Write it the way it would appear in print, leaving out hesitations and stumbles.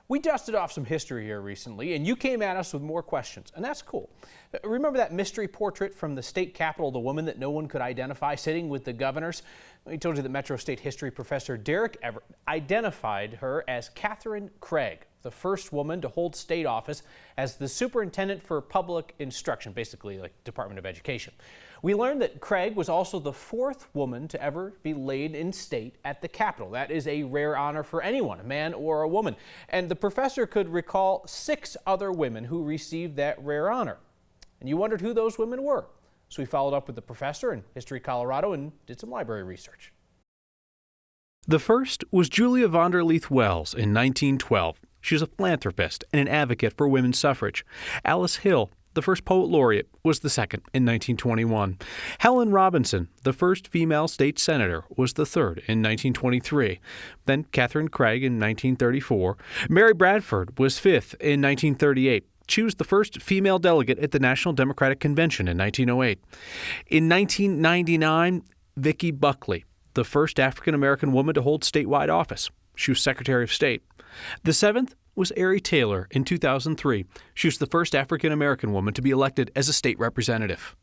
We dusted off some history here recently, and you came at us with more questions, and that's cool. Remember that mystery portrait from the state capitol, the woman that no one could identify sitting with the governors? We told you that Metro State history professor Derek Everett identified her as Catherine Craig, the first woman to hold state office as the superintendent for public instruction, basically like Department of Education. We learned that Craig was also the fourth woman to ever be laid in state at the Capitol. That is a rare honor for anyone, a man or a woman. And the professor could recall 6 other women who received that rare honor. And you wondered who those women were. So we followed up with the professor in History Colorado and did some library research. The first was Julia Vander Leith Wells in 1912. She was a philanthropist and an advocate for women's suffrage. Alice Hill, the first poet laureate, was the second in 1921. Helen Robinson, the first female state senator, was the third in 1923. Then Catherine Craig in 1934. Mary Bradford was fifth in 1938. She was the first female delegate at the National Democratic Convention in 1908. In 1999, Vicki Buckley, the first African-American woman to hold statewide office. She was Secretary of State. The seventh was ARIE Taylor in 2003. She was the first African-American woman to be elected as a state representative.